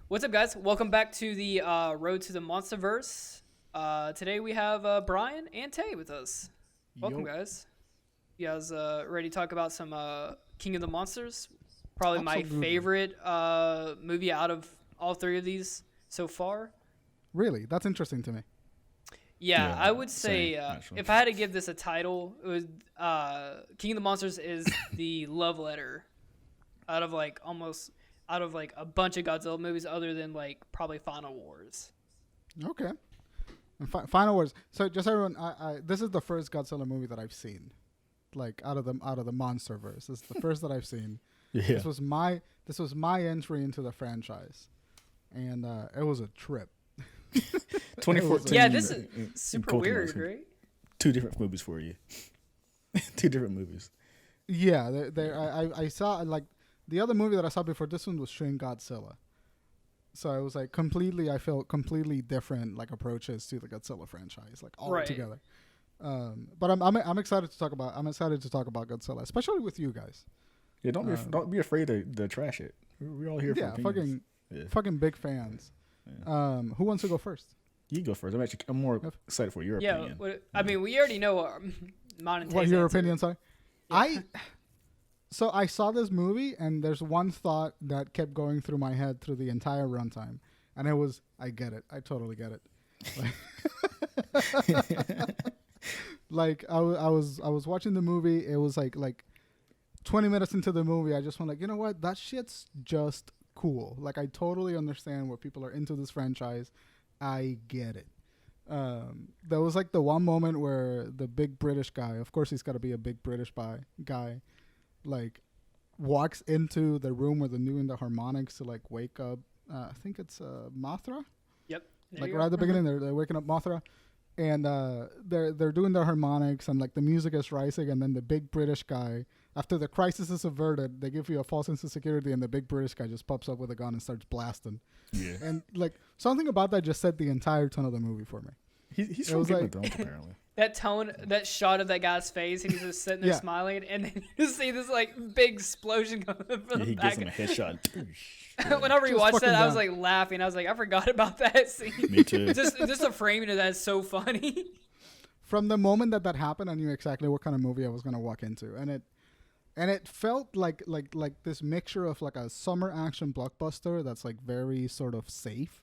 What's up, guys? Welcome back to the Road to the Monsterverse. Today we have Bryan and Tay with us. Welcome, guys. You guys ready to talk about some King of the Monsters? Probably Absolutely. my favorite movie out of all three of these so far. Really? That's interesting to me. Yeah, Yeah, I would say same, actually. if I had to give this a title, it was King of the Monsters is the love letter out of like a bunch of Godzilla movies, other than like probably Final Wars. Okay. And Final Wars. So just everyone, this is the first Godzilla movie that I've seen, like out of the Monsterverse. This is the first that I've seen. Yeah. This was my entry into the franchise, and it was a trip. 2014. Yeah, this is in super Pokemon, weird, right? Two different movies for you. Two different movies. Yeah, I saw like the other movie that I saw before this one was Shin Godzilla. So it was like I felt completely different like approaches to the Godzilla franchise, like all Right. together. But I'm excited to talk about Godzilla, especially with you guys. Yeah, don't be afraid to trash it. We're all here for Yeah, opinions. fucking big fans. Yeah. Who wants to go first? You go first. I'm more excited for your Yeah, opinion. I mean, we already know mine and What Tay's your answer. opinion? Sorry. So I saw this movie, and there's one thought that kept going through my head through the entire runtime, and it was, I get it. I totally get it. Like I was watching the movie. It was like 20 minutes into the movie, I just went like, you know what? That shit's just cool. Like I totally understand where people are into this franchise. I get it. There was like the one moment where the big British guy, of course he's got to be a big British guy, like walks into the room where they're doing the harmonics to like wake up. I think it's Mothra. Yep. There Like you right go. at the beginning, they're waking up Mothra, and they're doing their harmonics, and like the music is rising, and then the big British guy, after the crisis is averted, they give you a false sense of security, and the big British guy just pops up with a gun and starts blasting. Yeah. And like something about that just set the entire tone of the movie for me. He's It from was Game of like- Thrones, apparently. That tone, that shot of that guy's face, and he's just sitting there Yeah. smiling, and then you see this like big explosion coming from Yeah, the he back. gives him a headshot. When I Just rewatched fucking that, I was down. like laughing. I was like, I forgot about that scene. Me too. just the framing of that is so funny. From the moment that happened, I knew exactly what kind of movie I was gonna walk into, and it felt like this mixture of like a summer action blockbuster that's like very sort of safe,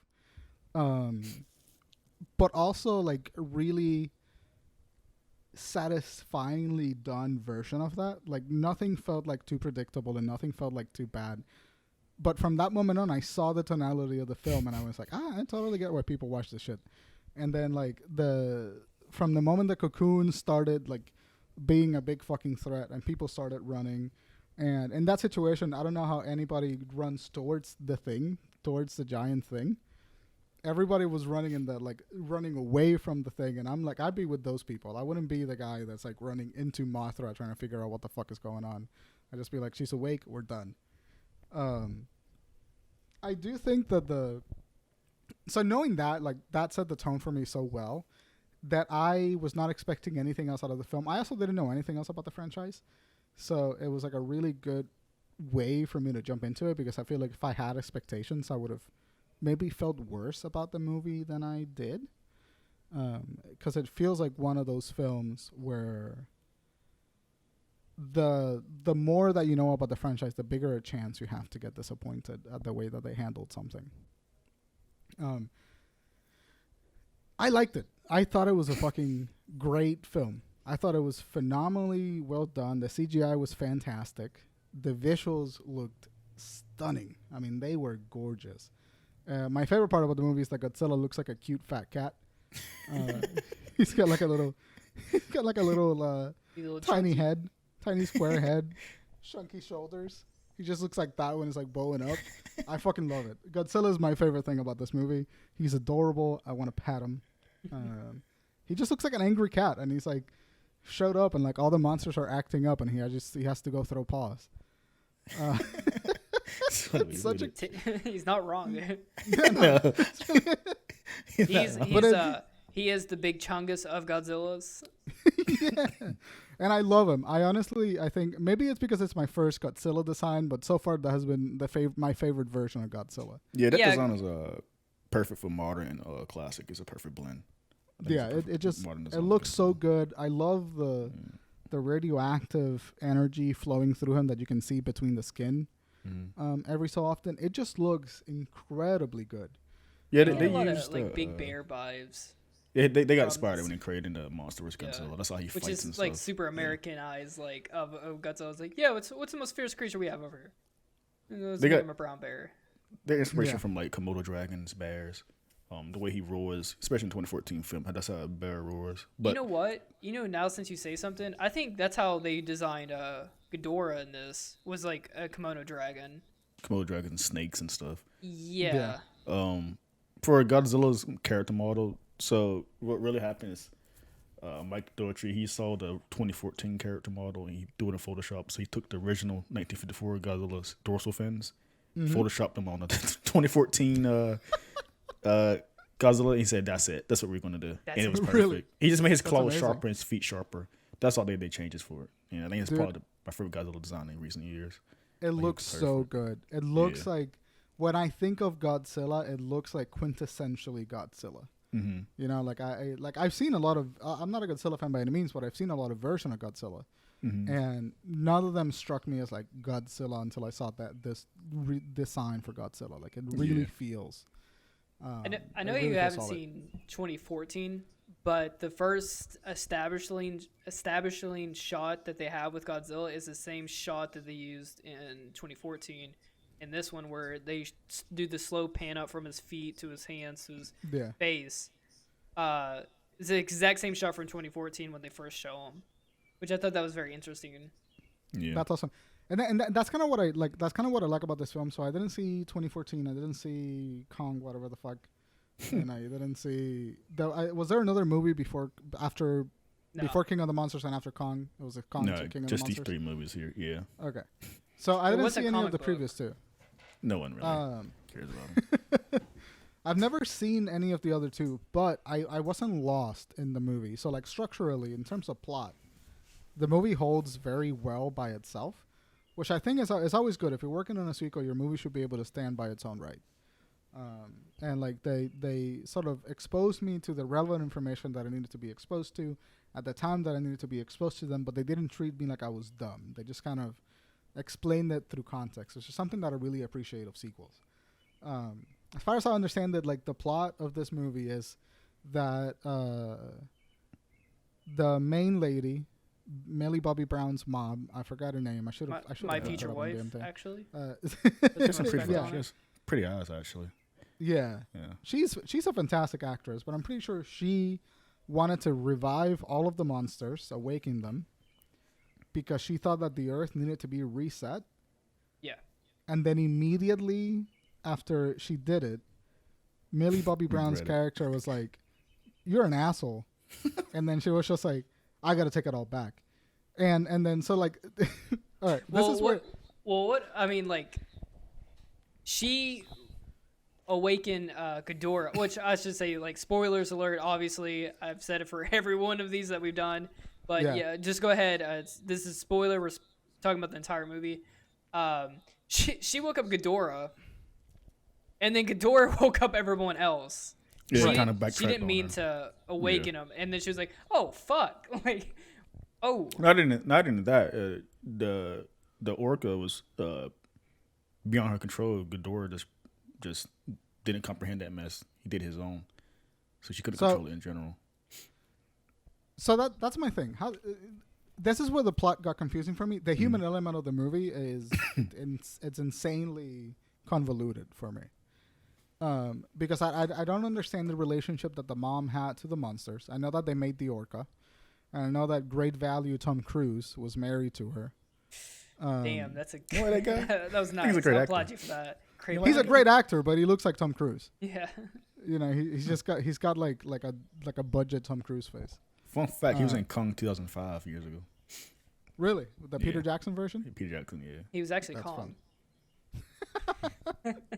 but also like really satisfyingly done version of that. Like nothing felt like too predictable and nothing felt like too bad. But from that moment on, I saw the tonality of the film, and I was like, I totally get why people watch this shit. And then like from the moment the Cocoon started like being a big fucking threat and people started running, and in that situation, I don't know how anybody runs towards the giant thing. Everybody was running away from the thing, and I'm like, I'd be with those people. I wouldn't be the guy that's like running into Mothra trying to figure out what the fuck is going on. I'd just be like, she's awake, we're done. I do think that so knowing that, like, that set the tone for me so well that I was not expecting anything else out of the film. I also didn't know anything else about the franchise, so it was like a really good way for me to jump into it, because I feel like if I had expectations, I would have maybe felt worse about the movie than I did, because it feels like one of those films where the more that you know about the franchise, the bigger a chance you have to get disappointed at the way that they handled something. I liked it. I thought it was a fucking great film. I thought it was phenomenally well done. The CGI was fantastic. The visuals looked stunning. I mean, they were gorgeous. My favorite part about the movie is that Godzilla looks like a cute fat cat. He's got like a little Little tiny chunky. head, tiny square head, chunky shoulders. He just looks like that when it's like bowing up. I fucking love it. Godzilla is my favorite thing about this movie. He's adorable. I want to pat him. He just looks like an angry cat, and he's like showed up, and like all the monsters are acting up, and he has to go throw paws. It's such a He's not wrong. Dude. No. He is the big Chungus of Godzilla's. yeah. And I love him. I think maybe it's because it's my first Godzilla design, but so far that has been my favorite version of Godzilla. Yeah, that design is perfect for modern and classic. It's a perfect blend. Yeah, it looks so good. I love the radioactive energy flowing through him that you can see between the skin. Every so often, it just looks incredibly good. Yeah, they they a lot used of like Big Bear vibes. Yeah, they got inspired when they created the Monsterverse Godzilla. That's how he fights and stuff. Which is like super Americanized, like of Godzilla. It's like, yeah, what's the most fierce creature we have over here? They got a brown bear. Their inspiration from like Komodo dragons, bears. The way he roars, especially in 2014 film, that's how a bear roars. But you know what? Now since you say something, I think that's how they designed Ghidorah in this, was like a Komodo dragon. Komodo dragons, snakes, and stuff. Yeah. For Godzilla's character model, so what really happened is Mike Dougherty, he saw the 2014 character model and he threw it in Photoshop. So he took the original 1954 Godzilla's dorsal fins, photoshopped them on the 2014 Godzilla, and he said, "That's it. That's what we're gonna do." And it was perfect. Really? He just made his claws sharper and his feet sharper. That's all they changes for it. I think it's probably my favorite Godzilla design in recent years. It looks so good. It looks like, when I think of Godzilla, it looks like quintessentially Godzilla. I've seen a lot of. I'm not a Godzilla fan by any means, but I've seen a lot of versions of Godzilla, and none of them struck me as like Godzilla until I saw this design for Godzilla. Like, it really feels. I know you haven't seen 2014, but the first establishing shot that they have with Godzilla is the same shot that they used in 2014. In this one, where they do the slow pan up from his feet to his hands to his face, it's the exact same shot from 2014 when they first show him, which I thought that was very interesting. Yeah, that's awesome. And that's kind of what I like. That's kind of what I like about this film. So I didn't see 2014. I didn't see Kong, whatever the fuck. And I didn't see. Was there another movie before King of the Monsters and after Kong? It was a Kong. No, King of the just Monsters? these three movies here. Yeah. Okay. So I didn't see any of the previous two. No one really cares about them. I've never seen any of the other two, but I wasn't lost in the movie. So like structurally, in terms of plot, the movie holds very well by itself, which I think is always good. If you're working on a sequel, your movie should be able to stand by its own right. And like they sort of exposed me to the relevant information that I needed to be exposed to at the time that I needed to be exposed to them, but they didn't treat me like I was dumb. They just kind of explained it through context, which is something that I really appreciate of sequels. As far as I understand it, like the plot of this movie is that the main lady, Millie Bobby Brown's mom, I forgot her name. I should have. My future wife, actually. Pretty eyes, actually. Yeah. She's a fantastic actress, but I'm pretty sure she wanted to revive all of the monsters, awaken them, because she thought that the Earth needed to be reset. Yeah. And then immediately after she did it, Millie Bobby Brown's character was like, "You're an asshole," and then she was just like, "I got to take it all back," and then so like, all right, she awakened Ghidorah, which I should say, like, spoilers alert. Obviously, I've said it for every one of these that we've done, but yeah just go ahead. This is spoiler. We're talking about the entire movie. She woke up Ghidorah, and then Ghidorah woke up everyone else. Yeah, she didn't mean to awaken him, and then she was like, "Oh fuck!" Like, oh. Not in that. The orca was beyond her control. Ghidorah just didn't comprehend that mess. He did his own, so she couldn't control it in general. So that's my thing. How this is where the plot got confusing for me. The human element of the movie is it's insanely convoluted for me. Because I don't understand the relationship that the mom had to the monsters. I know that they made the orca, and I know that great value Tom Cruise was married to her. Damn, that's a good. That guy? That was nice. He's a great I actor. applaud you for that. He's a great actor, but he looks like Tom Cruise. Yeah. He's got like a budget Tom Cruise face. Fun fact: he was in Kong 2005 years ago. Really, the Peter Jackson version? Peter Jackson, yeah. He was actually Kong.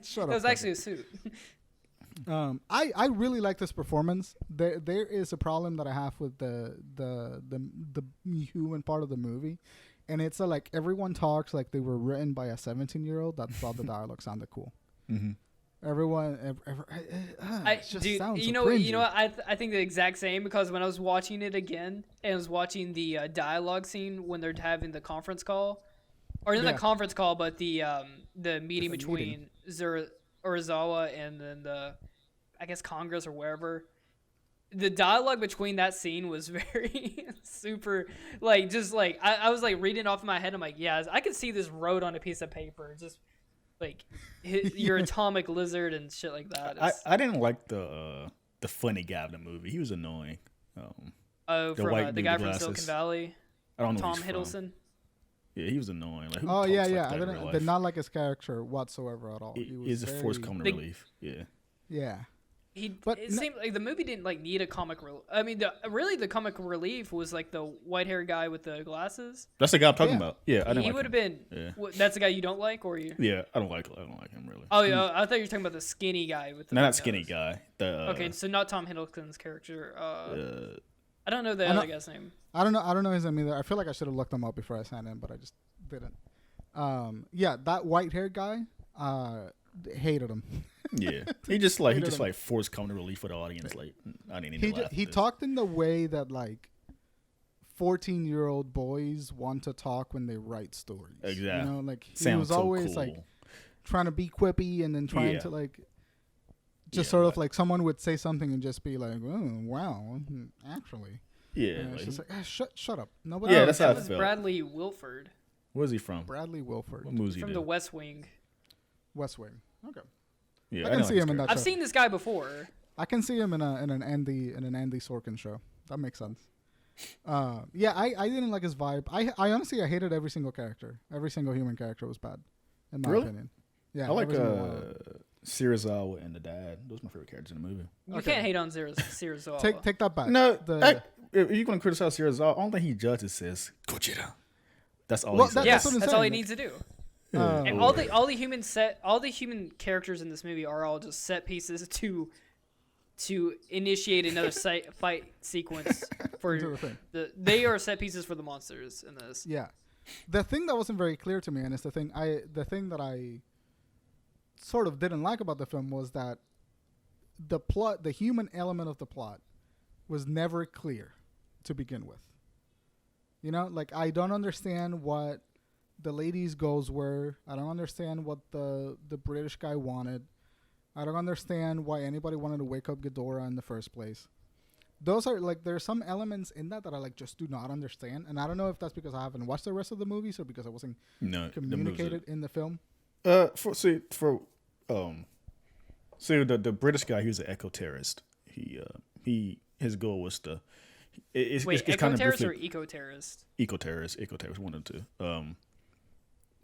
Shut up. That was actually a suit. I really like this performance. There is a problem that I have with the human part of the movie, and it's like everyone talks like they were written by a 17-year-old that thought the dialogue sounded cool. Mm-hmm. Everyone, it just sounds so cringy. You know what? I think the exact same, because when I was watching it again and I was watching the dialogue scene when they're having the conference call, or not the conference call, but the meeting between Urasawa and then I guess Congress or wherever. The dialogue between that scene was very super, like, just like I was like reading off in my head. I'm like, yeah, I could see this wrote on a piece of paper, just like your atomic lizard and shit like that. I didn't like the funny guy of the movie. He was annoying. The guy from Silicon Valley. I don't know Tom Hiddleston. Yeah, he was annoying. Like, I did not like his character whatsoever at all. He's a forced comic relief. Yeah. Yeah. It seemed like the movie didn't like need a comic relief. I mean, the comic relief was like the white-haired guy with the glasses. That's the guy I'm talking about. Yeah, I didn't he like would have him. been. Yeah. That's the guy you don't like, or you? Yeah, I don't like him really. Oh yeah, I thought you were talking about the skinny guy with the. No, not skinny guy. Okay, so not Tom Hiddleston's character. I don't know the other guy's name. I don't know his name either. I feel like I should have looked him up before I signed in, but I just didn't. That white-haired guy. Hated him. Yeah, he just forced comic relief for the audience. Like, I didn't even laugh. He talked in the way that like 14-year-old boys want to talk when they write stories. Exactly. You know, like he was always cool. like trying to be quippy and then trying to like just sort of like someone would say something and just be like, "Oh, wow, actually." Yeah, it's just like shut up. Nobody. Yeah, that's how it felt. Bradley Wilford. Where's he from? Bradley Wilford. What movies he from did? The West Wing. West Wing. Okay. Yeah, I can see him in that. I've seen this guy before. I can see him in an Andy Sorkin show. That makes sense. I didn't like his vibe. I honestly hated every single character. Every single human character was bad, in my opinion. Yeah, I like Serizawa and the dad. Those are my favorite characters in the movie. You can't hate on Serizawa. Take that back. No, if you're gonna criticize Serizawa, the only thing he judges says Godzilla. That's all he says. That's all he needs to do. And all the human characters in this movie are all just set pieces to initiate another fight sequence for they are set pieces for the monsters in this. Yeah, the thing that wasn't very clear to me, and it's the thing that I sort of didn't like about the film, was that the plot, the human element of the plot, was never clear to begin with. You know, like I don't understand what the lady's goals were. I don't understand what the British guy wanted. I don't understand why anybody wanted to wake up Ghidorah in the first place. Those are like, there's some elements in that I like just do not understand, and I don't know if that's because I haven't watched the rest of the movies or because I wasn't communicated in the film. The British guy, he was an eco-terrorist. His goal was to. It's eco-terrorist or eco-terrorist? Eco-terrorist, one of the two.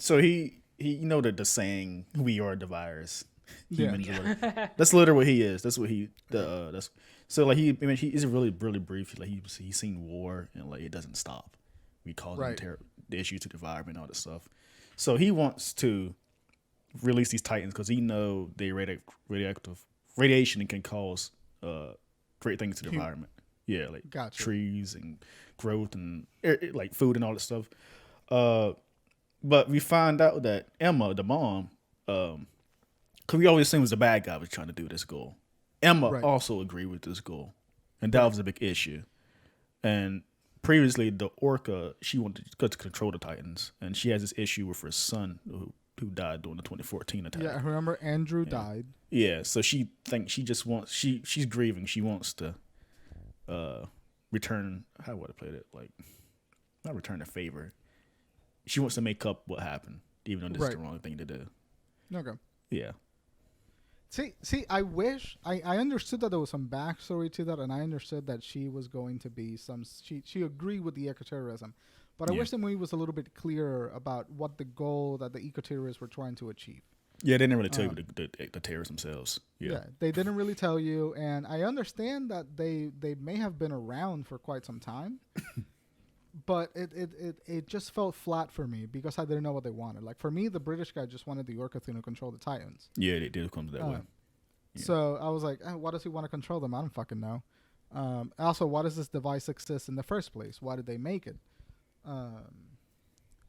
So he the saying, "We are the virus." Humans. Yeah. That's literally what he is. That's what he. That's so like he's really brief. Like he's seen war and like it doesn't stop. We cause the issue to the environment, all this stuff. So he wants to release these titans because he know they radioactive radiation can cause great things to the environment. Yeah, like trees and growth and like food and all that stuff. But we find out that Emma, the mom, because we always assumed it was the bad guy was trying to do this goal. Emma also agreed with this goal, and that was a big issue. And previously, the Orca, she wanted to control the Titans, and she has this issue with her son who died during the 2014 attack. Yeah, I remember Andrew died. Yeah, so she thinks she's grieving. She wants to return. How would I play it? Like, not return a favor. She wants to make up what happened, even though this is the wrong thing to do. Okay. Yeah. See, I wish I understood that there was some backstory to that, and I understood that she was going to be she agreed with the ecoterrorism, but I wish the movie was a little bit clearer about what the goal that the ecoterrorists were trying to achieve. Yeah, they didn't really tell you the terrorists themselves. Yeah, they didn't really tell you, and I understand that they may have been around for quite some time. But it just felt flat for me because I didn't know what they wanted. Like, for me, the British guy just wanted the Orca to control the Titans. Yeah, they did come that way. So I was like, why does he want to control them? I don't fucking know. Also, why does this device exist in the first place? Why did they make it?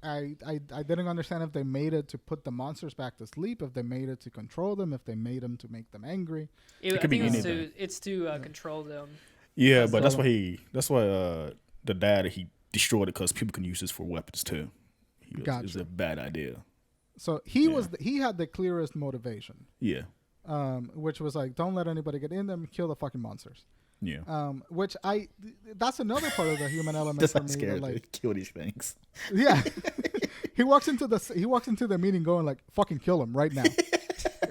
I didn't understand if they made it to put the monsters back to sleep, if they made it to control them, if they made them to make them angry. I think it's to control them. Yeah, but that's why the dad, he destroyed it because people can use this for weapons too. It was a bad idea. So he had the clearest motivation. Yeah. Which was like, don't let anybody get in them, kill the fucking monsters. Yeah. That's another part of the human element Just for me. scared like, to kill these things. Yeah. he walks into the meeting going like, fucking kill him right now.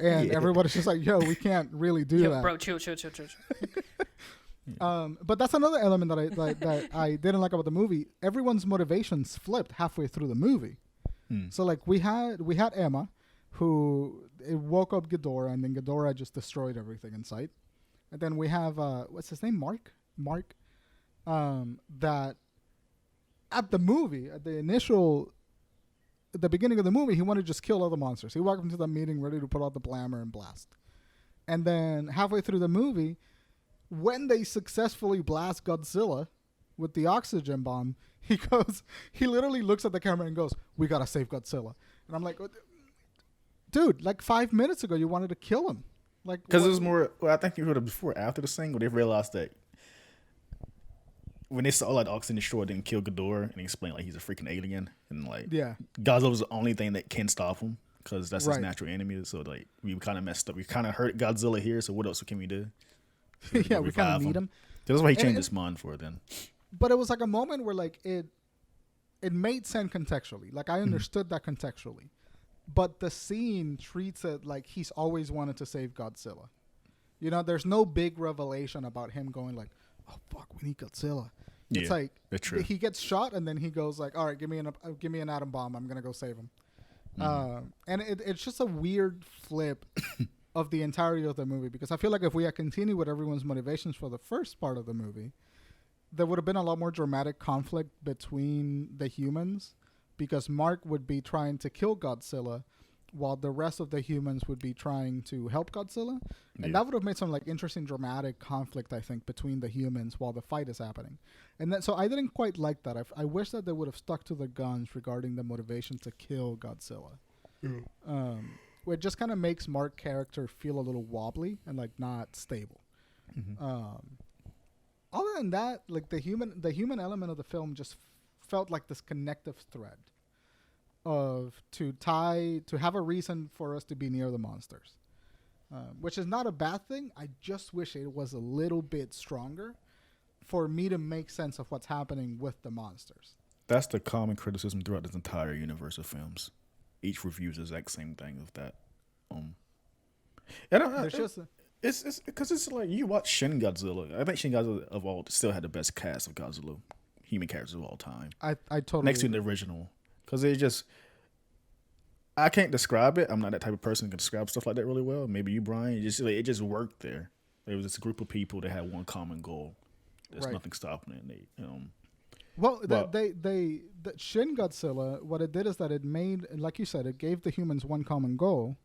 And everybody's just like, yo, we can't really do that. Bro, chill. But that's another element that I didn't like about the movie. Everyone's motivations flipped halfway through the movie. So like we had Emma, who woke up Ghidorah, and then Ghidorah just destroyed everything in sight. And then we have what's his name, Mark, that at the beginning of the movie, he wanted to just kill all the monsters. He walked into the meeting ready to put out the blammer and blast. And then halfway through the movie, when they successfully blast Godzilla with the oxygen bomb, he literally looks at the camera and goes, "We gotta save Godzilla." And I'm like, dude, like 5 minutes ago, you wanted to kill him. Like, because it was more. Well, I think you heard it before, after the scene, where they realized that when they saw like oxygen destroyed and kill Ghidorah, and he explained like he's a freaking alien, and like Godzilla's the only thing that can stop him because that's his natural enemy. So like we kind of messed up. We kind of hurt Godzilla here. So what else can we do? Yeah, we kind of need him. That's why he changed his mind for it then. But it was like a moment where like it made sense contextually. Like I understood that contextually. But the scene treats it like he's always wanted to save Godzilla. You know, there's no big revelation about him going like, "Oh fuck, we need Godzilla." It's like he gets shot and then he goes like, "All right, give me an atom bomb. I'm gonna go save him." And it's just a weird flip of the entirety of the movie, because I feel like if we had continued with everyone's motivations for the first part of the movie, there would have been a lot more dramatic conflict between the humans, because Mark would be trying to kill Godzilla while the rest of the humans would be trying to help Godzilla. And that would have made some like interesting dramatic conflict, I think, between the humans while the fight is happening. And so I didn't quite like that. I wish that they would have stuck to the guns regarding the motivation to kill Godzilla. It just kind of makes Mark's character feel a little wobbly and like not stable. Other than that, like the human element of the film just felt like this connective thread to have a reason for us to be near the monsters, which is not a bad thing. I just wish it was a little bit stronger for me to make sense of what's happening with the monsters. That's the common criticism throughout this entire universe of films. Each reviews the exact same thing of that. It's because it's like you watch Shin Godzilla. I think Shin Godzilla of all still had the best cast of Godzilla human characters of all time. I totally next to the original, because it just I can't describe it. I'm not that type of person who can describe stuff like that really well. Maybe you, Brian. It just worked there. There was this group of people that had one common goal. There's nothing stopping it. The Shin Godzilla, what it did is that it made, like you said, it gave the humans one common goal.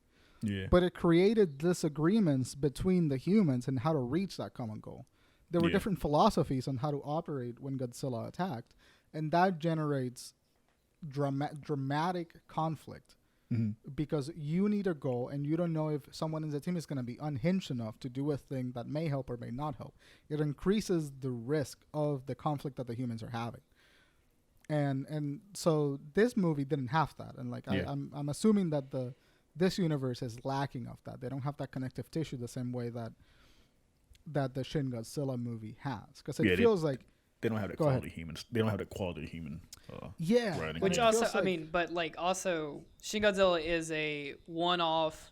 Yeah. But it created disagreements between the humans and how to reach that common goal. There were different philosophies on how to operate when Godzilla attacked, and that generates dramatic conflict because you need a goal and you don't know if someone in the team is going to be unhinged enough to do a thing that may help or may not help. It increases the risk of the conflict that the humans are having. And so this movie didn't have that. And like I'm assuming that this universe is lacking of that. They don't have that connective tissue the same way that the Shin Godzilla movie has, because it feels like they don't have that quality humans. They don't have that quality human. Writing. Which also, I mean, but like also, Shin Godzilla is a one-off,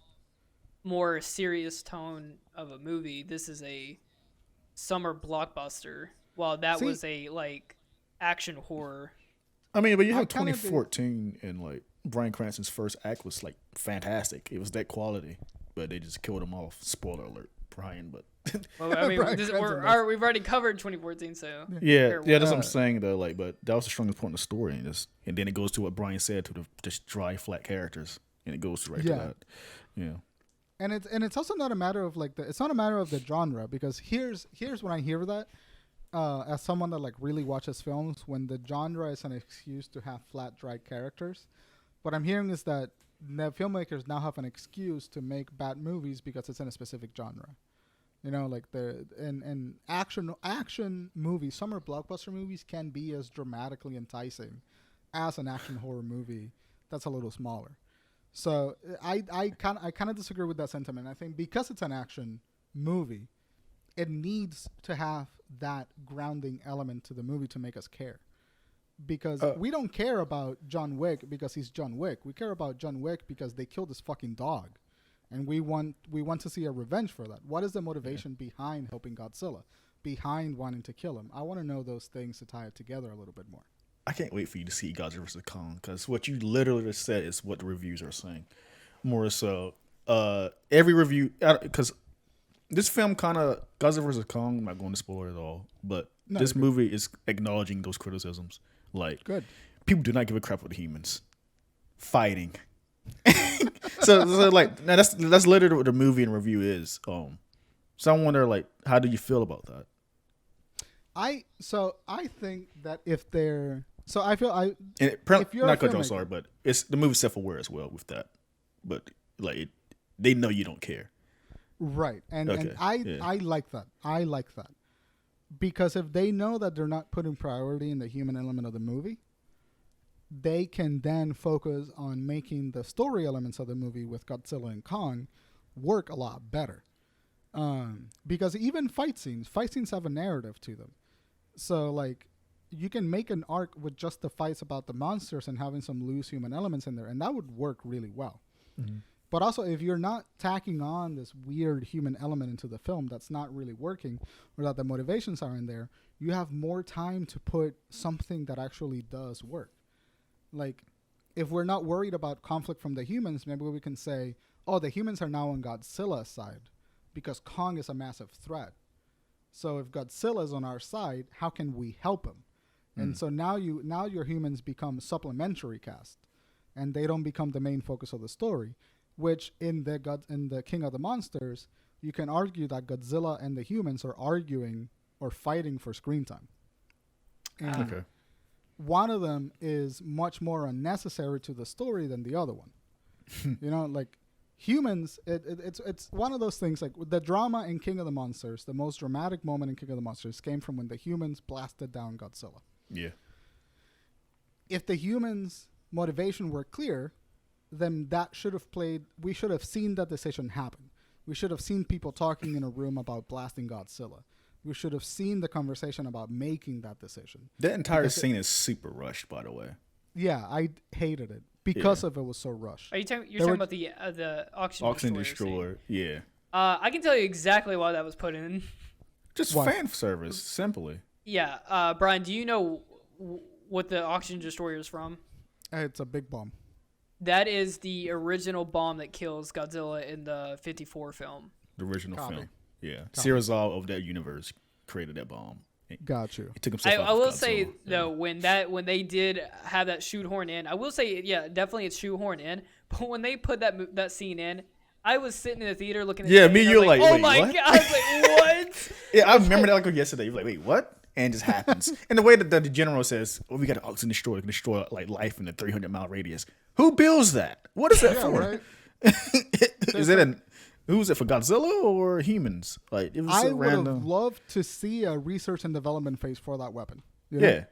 more serious tone of a movie. This is a summer blockbuster, while that was a like action horror. I mean, but you have 2014 and like Bryan Cranston's first act was like fantastic. It was that quality, but they just killed him off. Spoiler alert, Brian. But well, I mean, we've already covered 2014, so that's what I'm saying though. Like, but that was the strongest point in the story, and then it goes to what Brian said to the just dry, flat characters, and it goes right to that. Yeah. And it's also not a matter of like it's not a matter of the genre, because here's when I hear that, as someone that like really watches films, when the genre is an excuse to have flat, dry characters, what I'm hearing is that the filmmakers now have an excuse to make bad movies because it's in a specific genre. You know, like and action movies, summer blockbuster movies can be as dramatically enticing as an action horror movie that's a little smaller. So I kind of disagree with that sentiment. I think because it's an action movie, it needs to have that grounding element to the movie to make us care. Because we don't care about John Wick because he's John Wick. We care about John Wick because they killed his fucking dog. And we want to see a revenge for that. What is the motivation behind helping Godzilla? Behind wanting to kill him? I want to know those things to tie it together a little bit more. I can't wait for you to see Godzilla vs. Kong, because what you literally just said is what the reviews are saying. More so, every review, because this film kind of, Godzilla vs. Kong, I'm not going to spoil it at all, but this movie is acknowledging those criticisms. Like, good. People do not give a crap about the humans fighting. so like, now that's literally what the movie and review is. So I wonder, like, how do you feel about that? I think that if they're if you're not cut you, sorry, but it's the movie's self-aware as well with that. But like, they know you don't care, right? And I like that. I like that because if they know that they're not putting priority in the human element of the movie, they can then focus on making the story elements of the movie with Godzilla and Kong work a lot better. Because even fight scenes have a narrative to them. So like, you can make an arc with just the fights about the monsters and having some loose human elements in there, and that would work really well. Mm-hmm. But also, if you're not tacking on this weird human element into the film that's not really working, or that the motivations are in there, you have more time to put something that actually does work. Like, if we're not worried about conflict from the humans, maybe we can say, oh, the humans are now on Godzilla's side because Kong is a massive threat. So if Godzilla is on our side, how can we help him? And so now your humans become supplementary cast, and they don't become the main focus of the story. Which in the King of the Monsters, you can argue that Godzilla and the humans are arguing or fighting for screen time. And one of them is much more unnecessary to the story than the other one. You know, like humans, it's one of those things, like with the drama in King of the Monsters, the most dramatic moment in King of the Monsters came from when the humans blasted down Godzilla. Yeah. If the humans' motivation were clear, then we should have seen that decision happen. We should have seen people talking in a room about blasting Godzilla. We should have seen the conversation about making that decision. That entire scene is super rushed, by the way. Yeah, I hated it because of it was so rushed. Are you talking about the Oxygen Destroyer? Yeah. I can tell you exactly why that was put in. Just fan service, simply. Yeah. Bryan, do you know what the Oxygen Destroyer is from? It's a big bomb. That is the original bomb that kills Godzilla in the 54 film. The original film. Yeah. Serizal of that universe created that bomb. Got you. It took himself I will say, though, when they did have that shoehorn in, I will say, yeah, definitely it's shoehorn in. But when they put that scene in, I was sitting in the theater looking at me, you're like, oh my what? God. I was like, what? Yeah, I remember that like yesterday. You're like, wait, what? And it just happens. And the way that the general says, we got an Oxygen Destroyer, can destroy like life in a 300-mile radius. Who builds that? What is that for? Right? Who's it for, Godzilla or humans? Like, it was so random. I would have loved to see a research and development phase for that weapon. You know? Yeah.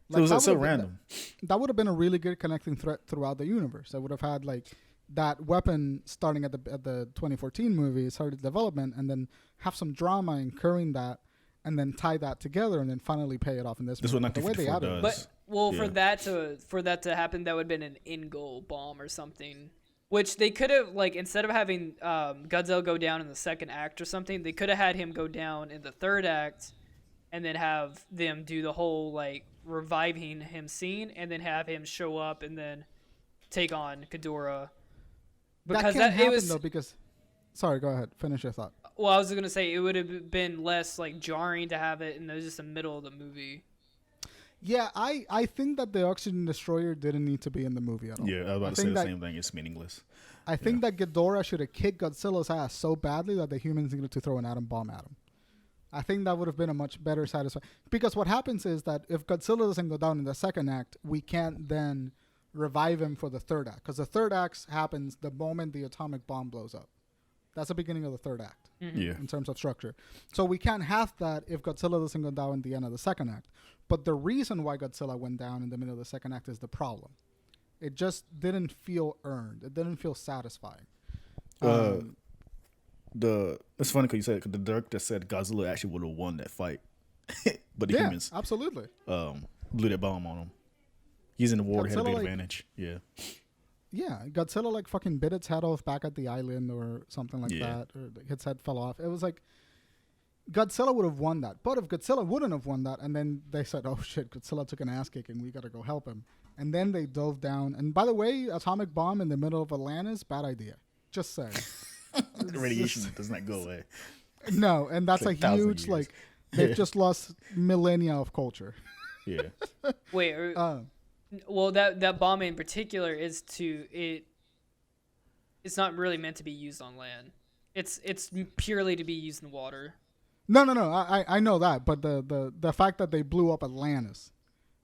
Like, it was so random. That would have been a really good connecting thread throughout the universe. I would have had like that weapon starting at the 2014 movie, started development, and then have some drama incurring that, and then tie that together, and then finally pay it off in this movie. What 1954 does. But for that to happen, that would have been an in-goal bomb or something, which they could have, like, instead of having Godzilla go down in the second act or something, they could have had him go down in the third act, and then have them do the whole like reviving him scene, and then have him show up and then take on Ghidorah. Because that can't happen though. Because, sorry, go ahead, finish your thought. Well, I was going to say it would have been less like jarring to have it in just the middle of the movie. Yeah, I think that the oxygen destroyer didn't need to be in the movie at all. Yeah, I was about to say the same thing. It's meaningless. I think that Ghidorah should have kicked Godzilla's ass so badly that the humans needed to throw an atom bomb at him. I think that would have been a much better satisfaction. Because what happens is that if Godzilla doesn't go down in the second act, we can't then revive him for the third act. Because the third act happens the moment the atomic bomb blows up. That's the beginning of the third act. Yeah. In terms of structure. So we can't have that if Godzilla doesn't go down in the end of the second act. But the reason why Godzilla went down in the middle of the second act is the problem. It just didn't feel earned. It didn't feel satisfying. It's funny because you said the director said Godzilla actually would have won that fight, but the humans absolutely blew that bomb on him. Using the war, had a big advantage. Yeah. Yeah, Godzilla like fucking bit its head off back at the island or something like that, or its head fell off. It was like Godzilla would have won that. But if Godzilla wouldn't have won that, and then they said, "Oh shit, Godzilla took an ass kicking, we got to go help him," and then they dove down. And by the way, atomic bomb in the middle of Atlantis, bad idea. Just saying. The radiation does not go away. No, and that's like a huge like they've just lost millennia of culture. Yeah. Wait. Well, that bomb in particular is it's not really meant to be used on land. It's purely to be used in water. No. I know that, but the fact that they blew up Atlantis.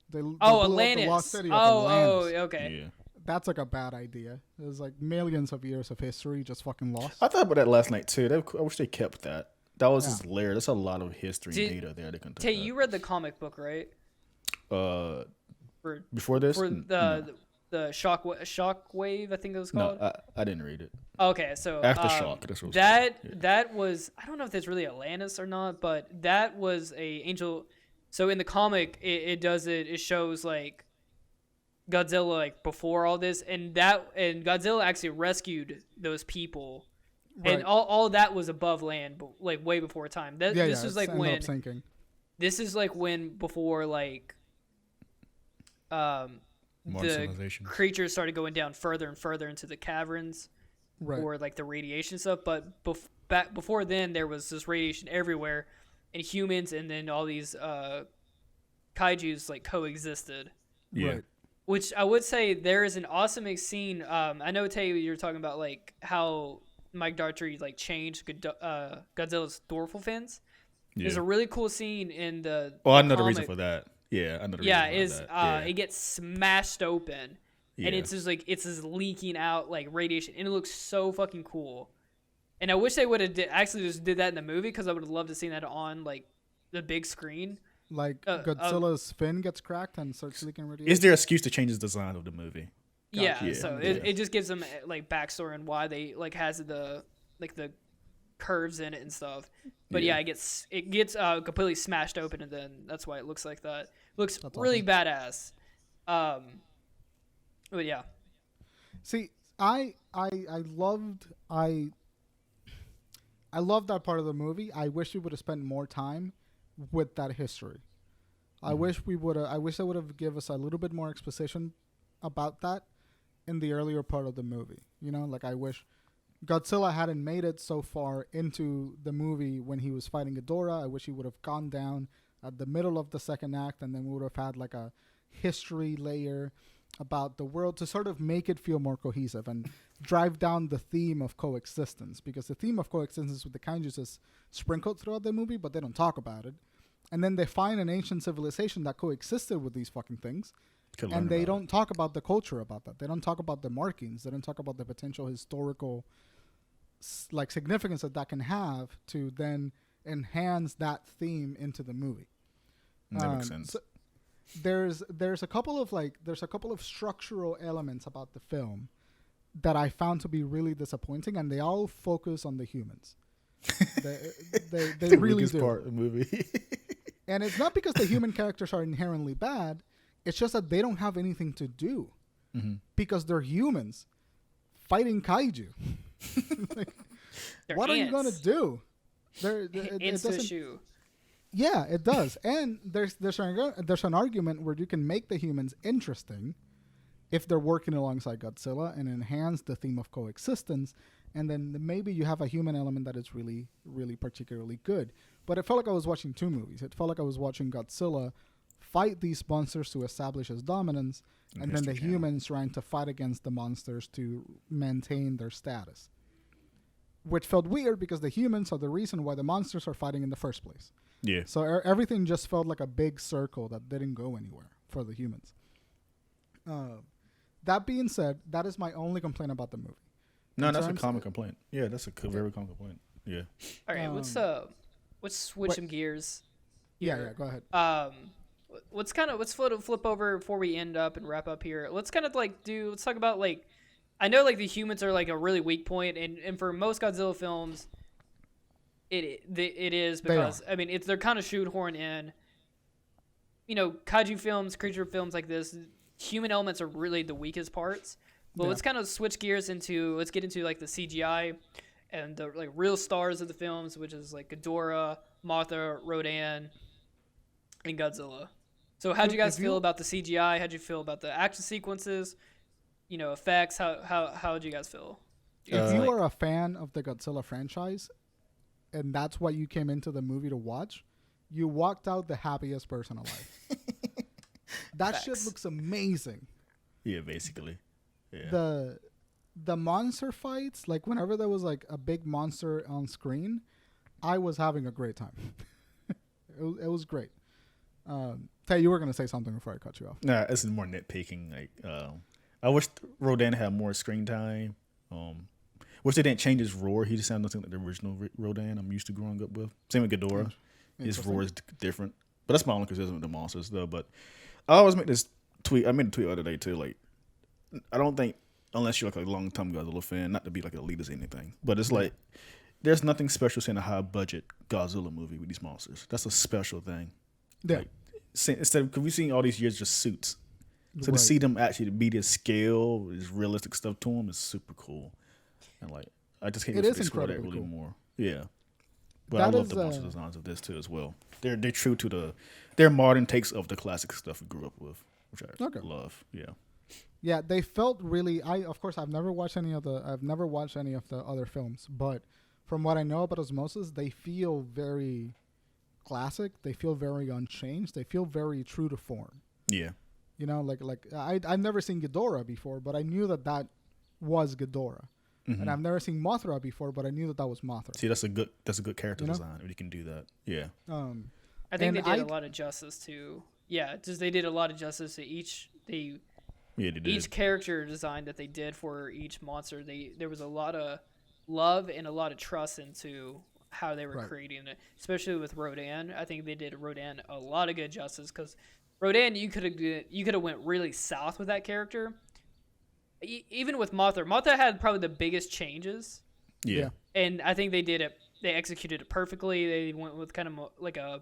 They blew Atlantis. Up the lost city of Atlantis. Okay. Yeah. That's like a bad idea. There's like millions of years of history just fucking lost. I thought about that last night too. I wish they kept that. That was his lair. That's a lot of history and data there. They can Tay, you read the comic book, right? Before this? For the Shockwave, I think it was called. No, I didn't read it. Okay, so Aftershock. That was, I don't know if that's really Atlantis or not, but that was a angel. So in the comic, it shows like Godzilla like before all this, and Godzilla actually rescued those people, and all that was above land, but like way before time. This is like when this is like when before like the creatures started going down further and further into the caverns for like the radiation stuff. But back before then, there was this radiation everywhere, and humans and then all these kaijus like coexisted. Yeah. Right. Which I would say there is an awesome scene. I know, Tay, you were talking about like how Mike Dartry like changed Godzilla's dorsal fins. Yeah. There's a really cool scene in the. Oh, I know the reason for that. Yeah, I know the reason for that. It gets smashed open, and it's just like it's just leaking out like radiation, and it looks so fucking cool. And I wish they would have actually just did that in the movie, because I would have loved to see that on like the big screen. Like Godzilla's fin gets cracked and starts leaking radiation. Is there an excuse to change the design of the movie? So it just gives them like backstory and why they like has the like the curves in it and stuff. But it gets completely smashed open, and then that's why it looks like that. It looks that's really badass. But yeah. See, I loved that part of the movie. I wish we would have spent more time with that history. I wish they would have given us a little bit more exposition about that in the earlier part of the movie. You know, like I wish Godzilla hadn't made it so far into the movie when he was fighting Ghidorah. I wish he would have gone down at the middle of the second act, and then we would have had like a history layer about the world to sort of make it feel more cohesive and drive down the theme of coexistence, because the theme of coexistence with the kaijus is sprinkled throughout the movie, but they don't talk about it. And then they find an ancient civilization that coexisted with these fucking things, and they don't talk about the culture about that. They don't talk about the markings. They don't talk about the potential historical like significance that can have to then enhance that theme into the movie. That makes sense. So there's a couple of structural elements about the film that I found to be really disappointing, and they all focus on the humans. They really do. Part of the movie. And it's not because the human characters are inherently bad. It's just that they don't have anything to do because they're humans fighting kaiju. Like, what ants. Are you gonna do? Ants to shoe. Yeah, it does. And there's an argument where you can make the humans interesting if they're working alongside Godzilla and enhance the theme of coexistence, and then maybe you have a human element that is really, really particularly good. But it felt like I was watching two movies. It felt like I was watching Godzilla fight these monsters to establish his dominance, and then the humans trying to fight against the monsters to maintain their status. Which felt weird because the humans are the reason why the monsters are fighting in the first place. Yeah. So everything just felt like a big circle that didn't go anywhere for the humans. That being said, that is my only complaint about the movie. No, that's a common complaint. Yeah, that's a very common complaint. Yeah. All right, let's switch some gears. Yeah, go ahead. Let's flip over before we end up and wrap up here. Let's talk about like, I know like the humans are like a really weak point, and for most Godzilla films, it is because I mean they're kind of shoehorned in. You know, kaiju films, creature films like this, human elements are really the weakest parts. But let's kind of switch gears let's get into like the CGI and the like real stars of the films, which is like Ghidorah, Mothra, Rodan, and Godzilla. So how'd you guys feel about the CGI? How'd you feel about the action sequences? You know, effects. How'd you guys feel? If you are a fan of the Godzilla franchise, and that's what you came into the movie to watch, you walked out the happiest person alive. That shit looks amazing. Yeah, basically. Yeah. The monster fights, like whenever there was like a big monster on screen, I was having a great time. It was great. Tay, you were gonna say something before I cut you off. Nah, this is more nitpicking. Like, I wish Rodan had more screen time. Wish they didn't change his roar. He just sounded nothing like the original Rodan I'm used to growing up with. Same with Ghidorah. His roar is different. But that's my only criticism of the monsters, though. But I always make this tweet. I made a tweet the other day, too. Like, I don't think, unless you're like a long-time Godzilla fan, not to be like elitist or anything, but it's like, there's nothing special seeing a high-budget Godzilla movie with these monsters. That's a special thing. Yeah. Like, instead of, because we've seen all these years just suits. So to see them actually be this scale, this realistic stuff to them is super cool. And like, I just can't explore that really more. Yeah. But I love the monster designs of this too as well. They're true to their modern takes of the classic stuff we grew up with, which I love. Yeah. Yeah, they felt really. I've never watched any of the other films, but from what I know about Osmosis, they feel very classic. They feel very unchanged. They feel very true to form. Yeah. You know, like I've never seen Ghidorah before, but I knew that was Ghidorah. Mm-hmm. And I've never seen Mothra before, but I knew that was Mothra. See, that's a good character design if you can do that. Yeah. I think they did a lot of justice to. Yeah, just they did a lot of justice to each. They did. Each character design that they did for each monster. There was a lot of love and a lot of trust into how they were creating it, especially with Rodan. I think they did Rodan a lot of good justice because Rodan, you could have went really south with that character. Even with Mothra had probably the biggest changes. Yeah. And I think they did it. They executed it perfectly. They went with kind of like a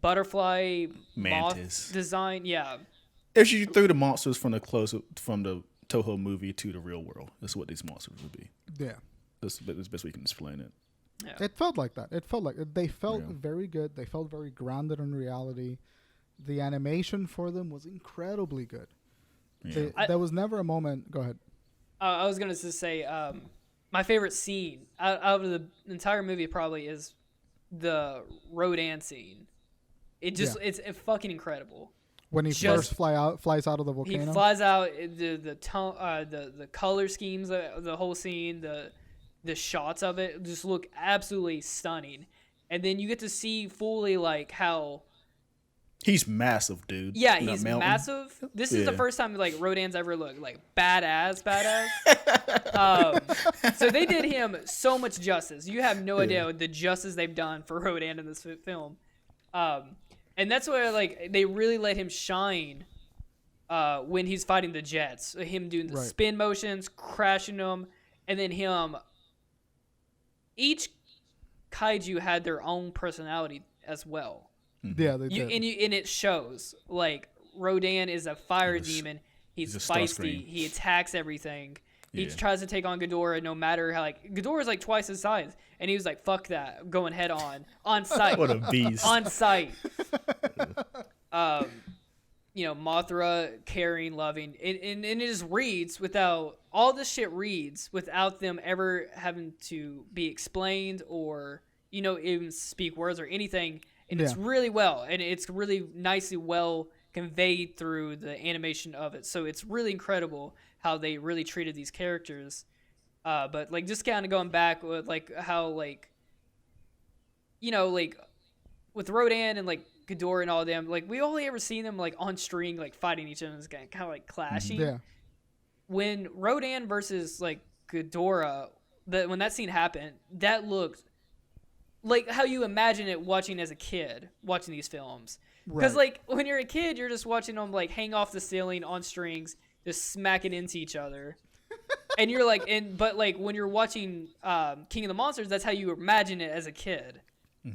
butterfly mantis moth design. Yeah. If you threw the monsters from the Toho movie to the real world, that's what these monsters would be. Yeah. That's the best way you can explain it. Yeah. It felt like that. They felt very good. They felt very grounded in reality. The animation for them was incredibly good. Yeah. There was never a moment. Go ahead. I was gonna just say, my favorite scene out of the entire movie probably is the Rodan scene. It's fucking incredible. When he first flies out of the volcano. He flies out. The color schemes, the whole scene, the shots of it just look absolutely stunning, and then you get to see fully like how. He's massive, dude. Yeah, he's massive. This is the first time like Rodan's ever looked like badass. So they did him so much justice. You have no idea the justice they've done for Rodan in this film. And that's where like they really let him shine when he's fighting the jets. Him doing the spin motions, crashing them, and then him. Each kaiju had their own personality as well. Yeah, they did. And it shows. Like, Rodan is a fire demon. He's feisty. He attacks everything. He tries to take on Ghidorah no matter how, like, Ghidorah's like twice his size. And he was like, fuck that. Going head on sight. What a beast. On sight. Mothra, caring, loving. And it just reads without, all this shit reads without them ever having to be explained or, even speak words or anything. and it's really well, and it's really nicely well conveyed through the animation of it. So it's really incredible how they really treated these characters. But like just kind of going back with like how like, you know, like with Rodan and like Ghidorah and all of them, like we only ever seen them like on screen like fighting each other and kind of like clashing. Yeah. When Rodan versus like Ghidorah, when that scene happened, that looked like how you imagine it watching as a kid, watching these films. Because like when you're a kid, you're just watching them like hang off the ceiling on strings, just smacking into each other. And you're like, but like when you're watching King of the Monsters, that's how you imagine it as a kid.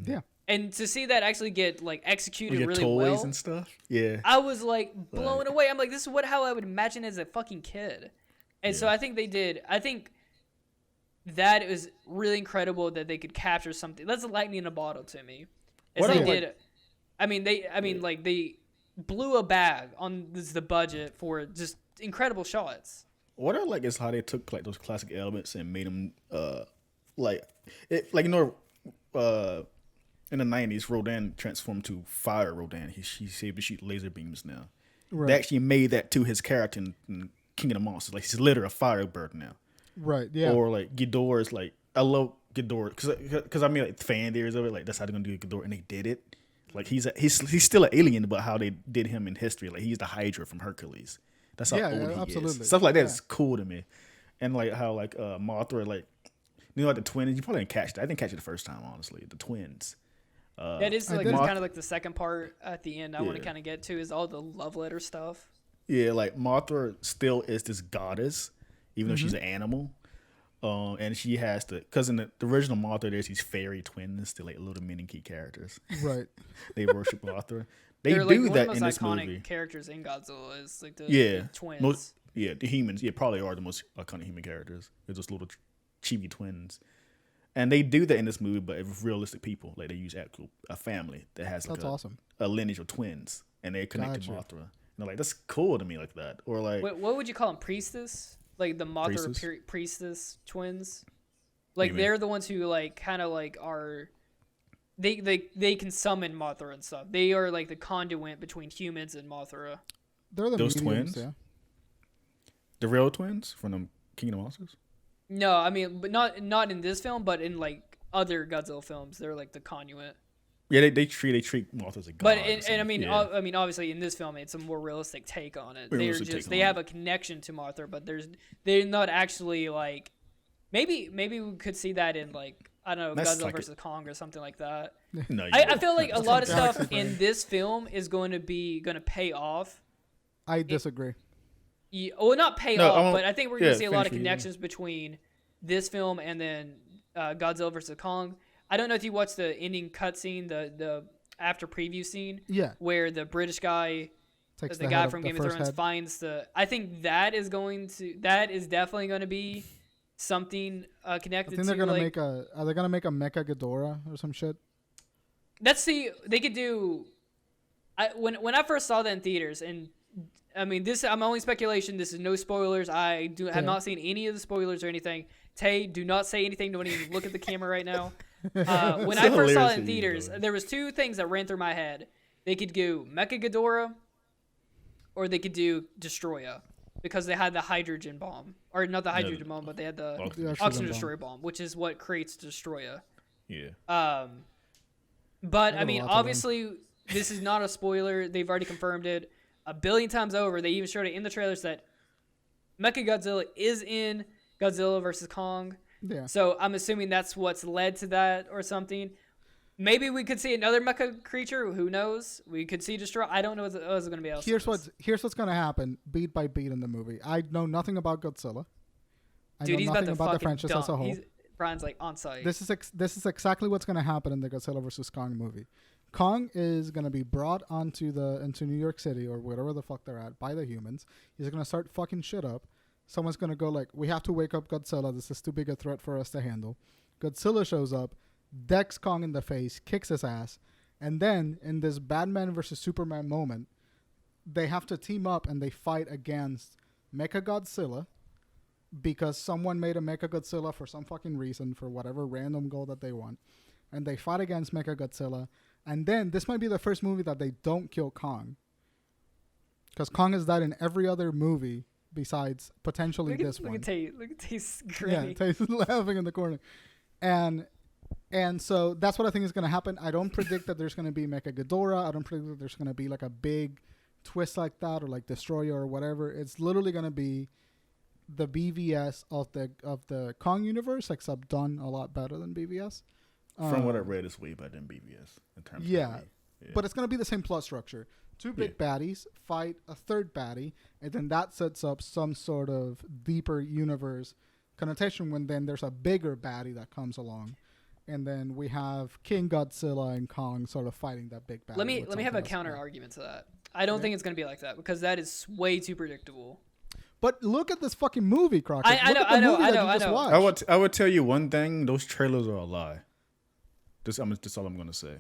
Yeah. And to see that actually get like executed really toys well, and stuff. Yeah. I was like blown away. I'm like, this is how I would imagine as a fucking kid. And so I think they did. I think that is really incredible that they could capture something. That's lightning in a bottle to me. As they did. Like they blew a bag on the budget for just incredible shots. What I like is how they took like those classic elements and made them in the 90s, Rodan transformed to Fire Rodan. He's able to shoot laser beams now. Right. They actually made that to his character in King of the Monsters. Like he's literally a firebird now. Right. Yeah. Or like Ghidorah is like, I love Ghidorah because I mean like fan theories of it, like that's how they're gonna do Ghidorah, and they did it. Like he's still an alien, but how they did him in history, like he's the Hydra from Hercules. That's how old he absolutely. is. Stuff like that is cool to me, and like how like Mothra, like you know, like the twins. You probably didn't catch that. I didn't catch it the first time, honestly. The twins. That is like kind of like the second part at the end. I want to kind of get to is all the love letter stuff. Yeah, like Mothra still is this goddess, even though she's an animal. And she has to, because in the original Mothra, there's these fairy twins, they're like little mini key characters. Right. They worship Mothra. They're do like that in this iconic movie. Characters in Godzilla is like the twins. The humans. Yeah, probably are the most iconic human characters. They're just little chibi twins. And they do that in this movie, but with realistic people. Like they use a family that has like a lineage of twins, and they connect to Mothra. And they're like, that's cool to me, like that. Or like, what would you call them? Priestess? Like the Mothra priestess twins? Like they're the ones who like kind of like are. They can summon Mothra and stuff. They are like the conduit between humans and Mothra. They're those twins. Yeah. The real twins from the King of the Monsters. No, I mean, but not in this film, but in like other Godzilla films, they're like the conduit. Yeah, they treat Mothra as a god. But I mean, obviously in this film, it's a more realistic take on it. They have a connection to Mothra, but they're not actually like. Maybe we could see that in like I don't know Godzilla versus Kong or something like that. No, I feel like a lot of stuff in this film is going to pay off. I disagree. Not pay off, but I think we're going to see a lot of connections between this film and then Godzilla vs. Kong. I don't know if you watched the ending cutscene, the after preview scene, where the British guy, the guy from Game of Thrones, finds the. I think that is definitely going to be something connected. I think they're going to make a. Are they going to make a Mecha Ghidorah or some shit? They could do. When I first saw that in theaters and. I mean, I'm only speculation. This is no spoilers. I have not seen any of the spoilers or anything. Tay, do not say anything. Don't even look at the camera right now. When I first saw it in theaters, there was two things that ran through my head. They could do Mecha Ghidorah, or they could do Destroya, because they had the hydrogen bomb, or not the hydrogen bomb, but they had the oxygen destroyer bomb, which is what creates Destroya. Yeah. But I mean, obviously, this is not a spoiler. They've already confirmed it. A billion times over, they even showed it in the trailers that Mechagodzilla is in Godzilla vs. Kong. Yeah. So I'm assuming that's what's led to that or something. Maybe we could see another mecha creature. Who knows? We could see Destroy. I don't know what it's going to be else. Here's what's going to happen beat by beat in the movie. I know nothing about Godzilla. Dude, he's nothing about the franchise as a whole. Brian's like on site. This is exactly what's going to happen in the Godzilla vs. Kong movie. Kong is going to be brought into New York City or wherever the fuck they're at by the humans. He's going to start fucking shit up. Someone's going to go like, we have to wake up Godzilla. This is too big a threat for us to handle. Godzilla shows up, decks Kong in the face, kicks his ass. And then in this Batman versus Superman moment, they have to team up and they fight against Mechagodzilla because someone made a Mechagodzilla for some fucking reason, for whatever random goal that they want. And they fight against Mechagodzilla. And then this might be the first movie that they don't kill Kong. Because Kong has died in every other movie besides potentially this one. Look at Tay screaming. Yeah, Tay's laughing in the corner. And so that's what I think is going to happen. I don't predict that there's going to be Mecha Ghidorah. I don't predict that there's going to be like a big twist like that or like Destroyer or whatever. It's literally going to be the BVS of the Kong universe, except done a lot better than BVS. From what I read, it's way better than BVS in terms of yeah, but it's going to be the same plot structure. Two big baddies fight a third baddie, and then that sets up some sort of deeper universe connotation when then there's a bigger baddie that comes along. And then we have King Godzilla and Kong sort of fighting that big baddie. Let me have a counter argument to that. I don't think it's going to be like that because that is way too predictable. But look at this fucking movie, Crockett. I know. I would tell you one thing: those trailers are a lie. That's all I'm gonna say.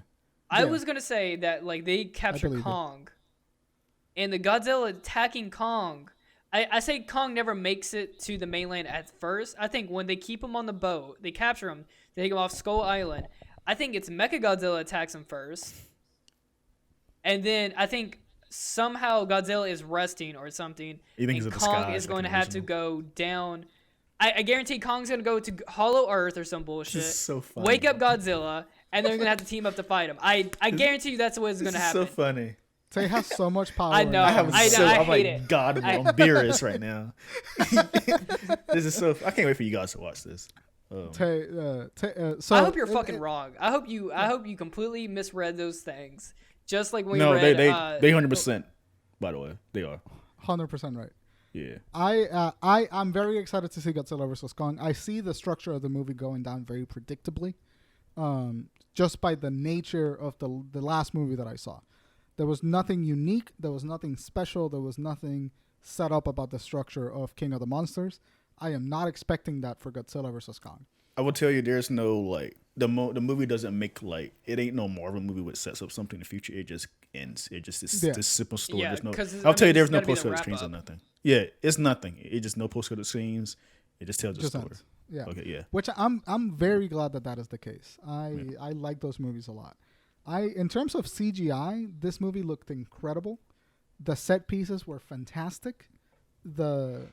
I was gonna say that like they capture Kong, and the Godzilla attacking Kong. I say Kong never makes it to the mainland at first. I think when they keep him on the boat, they capture him, they take him off Skull Island. I think it's Mechagodzilla attacks him first, and then I think somehow Godzilla is resting or something, and Kong is going to have to go down. I guarantee Kong's going to go to Hollow Earth or some bullshit. This is so funny. Wake up Godzilla, and they're going to have to team up to fight him. I guarantee you that's what's going to happen. This is so funny. Tay has so much power. I know. I'm hate like it. God on Beerus right now. This is so. I can't wait for you guys to watch this. So I hope you're fucking wrong. I hope you completely misread those things. Just like when you read. No, they 100%. By the way, they are 100% right. Yeah. I'm very excited to see Godzilla vs. Kong. I see the structure of the movie going down very predictably, just by the nature of the last movie that I saw. There was nothing unique. There was nothing special. There was nothing set up about the structure of King of the Monsters. I am not expecting that for Godzilla vs. Kong. I will tell you, there's no like the movie doesn't make like it ain't no Marvel movie which sets up something in the future. It just ends. It just is this simple story. Yeah, I'll tell you, there's no post credit scenes or nothing. Yeah, it's nothing. It just no post credit scenes. It just tells the story. Ends. Yeah. Okay. Yeah. Which I'm very glad that is the case. I like those movies a lot. In terms of CGI, this movie looked incredible. The set pieces were fantastic. The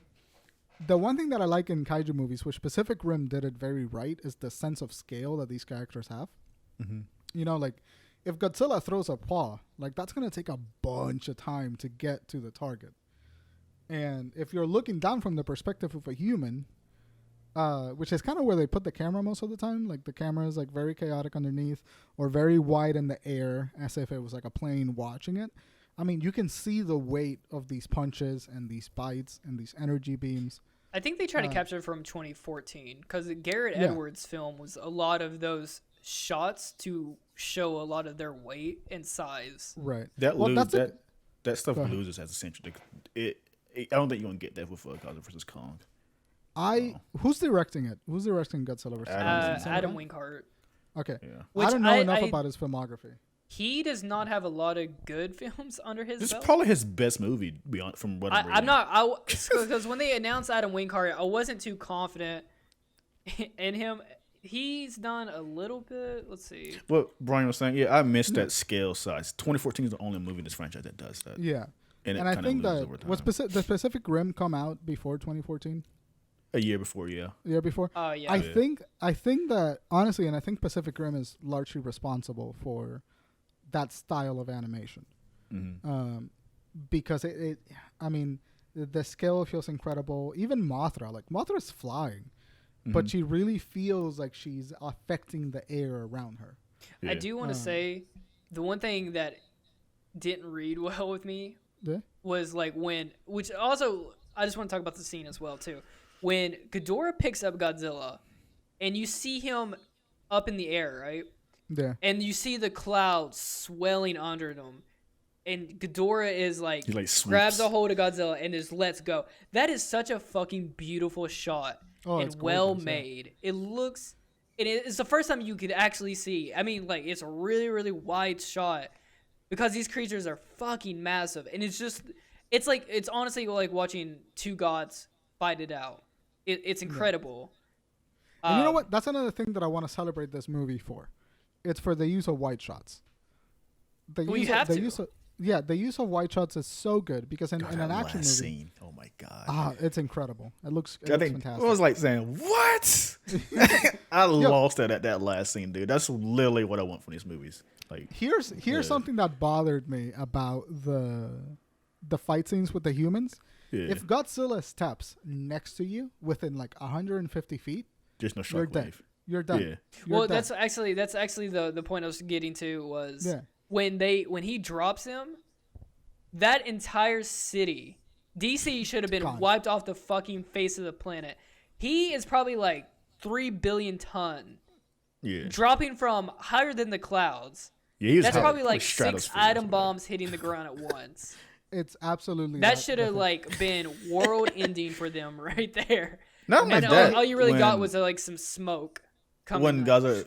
one thing that I like in kaiju movies, which Pacific Rim did it very right, is the sense of scale that these characters have. Mm-hmm. You know, like if Godzilla throws a paw, like that's going to take a bunch of time to get to the target. And if you're looking down from the perspective of a human, which is kind of where they put the camera most of the time, like the camera is like very chaotic underneath or very wide in the air as if it was like a plane watching it. I mean, you can see the weight of these punches and these bites and these energy beams. I think they tried to capture it from 2014 because Garrett Edwards' film was a lot of those shots to show a lot of their weight and size. Right. That stuff loses as essential. I don't think you're gonna get that with Godzilla vs. Kong. Who's directing it? Who's directing Godzilla vs. Kong? Adam Wingard. Okay. Yeah. I don't know enough about his filmography. He does not have a lot of good films under his belt. This is probably his best movie, from what I'm reading. Because when they announced Adam Wingard, I wasn't too confident in him. He's done a little bit. Let's see. What Bryan was saying, I missed that scale size. 2014 is the only movie in this franchise that does that. Yeah. And I think that the Pacific Rim come out before 2014? A year before, yeah. A year before? Yeah. I think that, honestly, and I think Pacific Rim is largely responsible for that style of animation. Mm-hmm. Because the scale feels incredible. Even Mothra's flying, but she really feels like she's affecting the air around her. Yeah. I do want to say the one thing that didn't read well with me was like which also I just want to talk about the scene as well too. When Ghidorah picks up Godzilla and you see him up in the air, right? Yeah. And you see the clouds swelling under them. And Ghidorah is like grabs a hold of Godzilla and just lets go. That is such a fucking beautiful shot and well made. Yeah. It looks, and it's the first time you could actually see. I mean, like it's a really, really wide shot because these creatures are fucking massive. And it's honestly like watching two gods fight it out. It's incredible. And you know what? That's another thing that I want to celebrate this movie for. It's for the use of wide shots. The Well, you use have of, to. the use of the use of white shots is so good because in God, an that action movie, last scene. Oh my god. it's incredible. It looks I think fantastic. I was like saying, "What?" I lost it at that last scene, dude. That's literally what I want from these movies. Like, Here's something that bothered me about the fight scenes with the humans. yeah, If Godzilla steps next to you within like 150 feet, there's no you're dead. shockwave. You're done. Yeah. You're Well, dead. that's actually the point I was getting to was Yeah. when he drops him, that entire city, DC should have been Gone. wiped off the fucking face of the planet. He is probably like 3 billion ton, Yeah. dropping from higher than the clouds. Yeah, he was That's high, probably like 6 stratosphere, atom so- bombs hitting the ground at once. It's absolutely That should have thing. like been world ending for them right there. Not And like that. all you really got when- was like some smoke coming. when out.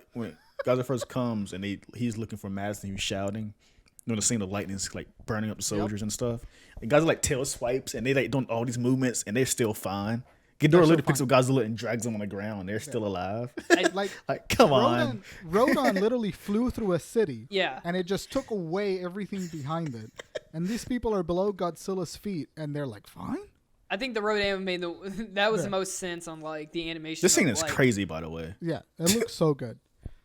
Gaza first comes and he's looking for Madison, he's shouting. You know, the scene of lightning's like burning up the soldiers and stuff. The guys are like tail swipes and they like doing all these movements and they're still fine. Ghidorah still literally picks up Godzilla and drags them on the ground. They're still alive. like come on. Rodon literally flew through a city. Yeah. And it just took away everything behind it. And these people are below Godzilla's feet and they're like, fine? I think the road anime made that was the most sense on like the animation. This scene of, is like, crazy, by the way. Yeah. It looks so good.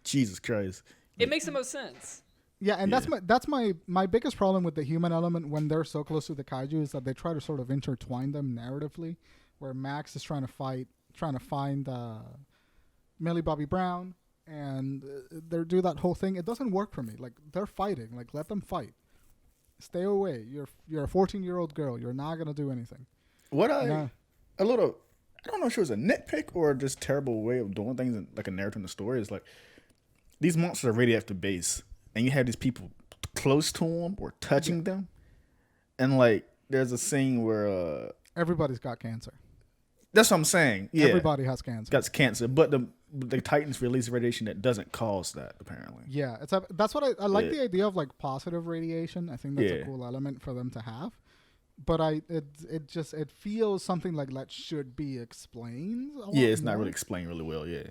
Jesus Christ. It makes the most sense. Yeah, and that's my biggest problem with the human element when they're so close to the kaiju is that they try to sort of intertwine them narratively, where Max is trying to find Millie Bobby Brown, and they do that whole thing. It doesn't work for me. Like they're fighting. Like let them fight. Stay away. You're a 14-year-old girl. You're not gonna do anything. I don't know if it was a nitpick or just terrible way of doing things in, like a narrative in the story. Is like these monsters are radioactive base, and you have these people close to them or touching them, and like there's a scene where Everybody's got cancer. that's what I'm saying. Yeah, Everybody has cancer. got cancer, but the Titans release radiation that doesn't cause that apparently. Yeah, that's what I like Yeah. the idea of like positive radiation. I think that's a cool element for them to have. But it feels something like that should be explained. Yeah, it's not really explained really well. Yeah.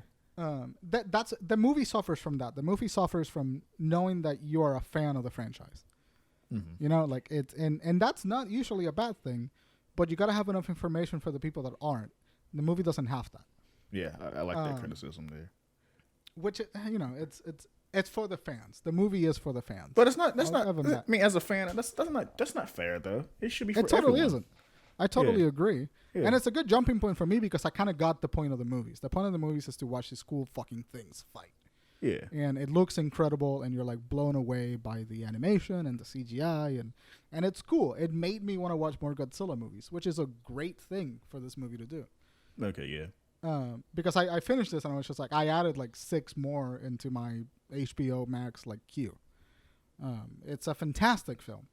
That's the movie suffers from that. The movie suffers from knowing that you are a fan of the franchise. Mm-hmm. You know, like it's and that's not usually a bad thing, but you got to have enough information for the people that aren't. The movie doesn't have that. Yeah, I like that criticism there. Which it's for the fans. The movie is for the fans. But it's not. That's not. Other than that. I mean, as a fan, that's not fair though. It should be. For It totally everyone. isn't. I totally Yeah. agree. Yeah. And it's a good jumping point for me because I kind of got the point of the movies. The point of the movies is to watch these cool fucking things fight. Yeah. And it looks incredible and you're like blown away by the animation and the CGI and it's cool. It made me want to watch more Godzilla movies, which is a great thing for this movie to do. Okay. Yeah. Because I finished this and I was just like, I added like 6 more into my HBO Max like queue. It's a fantastic film,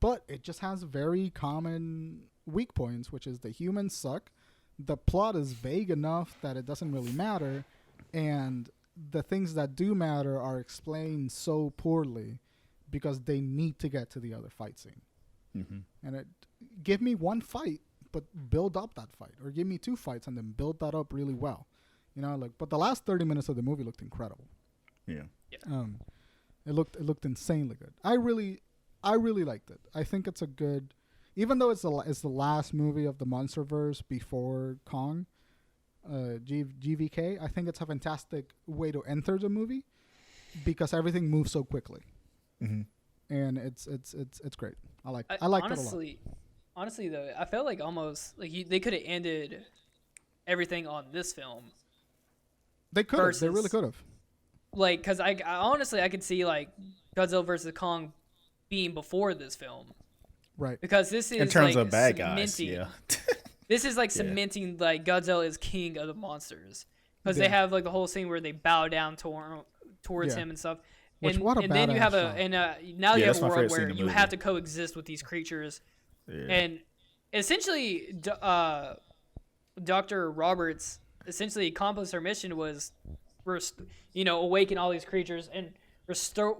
but it just has very common weak points, which is the humans suck. The plot is vague enough that it doesn't really matter. And the things that do matter are explained so poorly because they need to get to the other fight scene. Mm-hmm. And give me one fight, but build up that fight, or give me 2 fights and then build that up really well. You know, like, but the last 30 minutes of the movie looked incredible. Yeah. It looked insanely good. I really liked it. I think it's a good, even though it's the last movie of the Monsterverse before Kong, GVK. I think it's a fantastic way to enter the movie because everything moves so quickly, and it's great. I liked it a lot. Honestly, though, I felt like almost like they could have ended everything on this film. They could have. They really could have. Like, because I honestly I could see like Godzilla versus Kong being before this film, right? Because this is In terms like of bad guys, cementing- yeah. This is like cementing like Godzilla is king of the monsters because they have like the whole scene where they bow down towards him and stuff. Which, what a and then you have badass now you have that's a my world favorite scene where in the you movie. have to coexist with these creatures, and essentially, Dr. Roberts essentially accomplished her mission was, awaken all these creatures and restore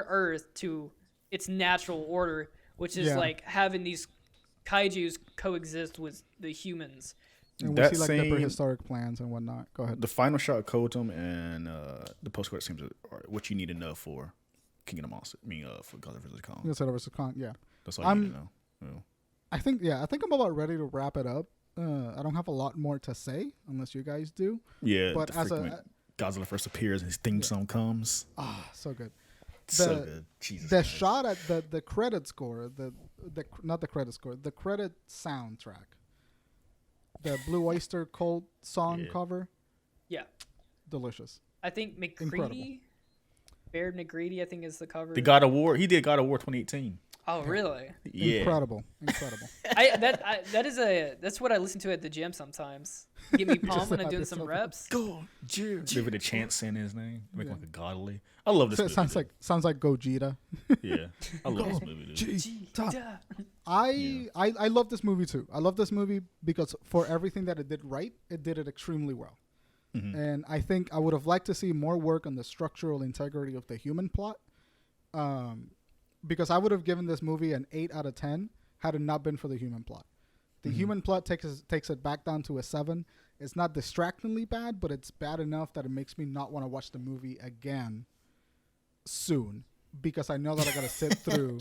Earth to its natural order, which is like having these kaijus coexist with the humans. And we That see like the scene- prehistoric plans and whatnot. Go ahead. The final shot of Kotum and the post-credit scenes are what you need to know for King of the Monsters. I mean, for Godzilla vs. Kong. Godzilla vs. Kong. Yeah. That's all you need to know. Yeah. I think I'm about ready to wrap it up. I don't have a lot more to say unless you guys do. Yeah. But as Godzilla first appears and his theme song comes. So good. So good. Jesus. The shot at the credit score, not the credit score, the credit soundtrack. The Blue Oyster Cult song cover. Yeah. Delicious. I think McCready, Baird McCready, I think is the cover. The God of War. He did God of War 2018. Oh, really? Yeah. Incredible. That's what I listen to at the gym sometimes. Get me pumped when I'm doing some reps. Go, Jim. With the chants in his name, make like a godly. I love this. So movie. it sounds like Gogeta. Yeah, I love this movie. Dude. I love this movie too. I love this movie because for everything that it did right, it did it extremely well. Mm-hmm. And I think I would have liked to see more work on the structural integrity of the human plot. Because I would have given this movie an 8 out of 10 had it not been for the human plot. The human plot takes it back down to a 7. It's not distractingly bad, but it's bad enough that it makes me not want to watch the movie again soon because I know that I got to sit through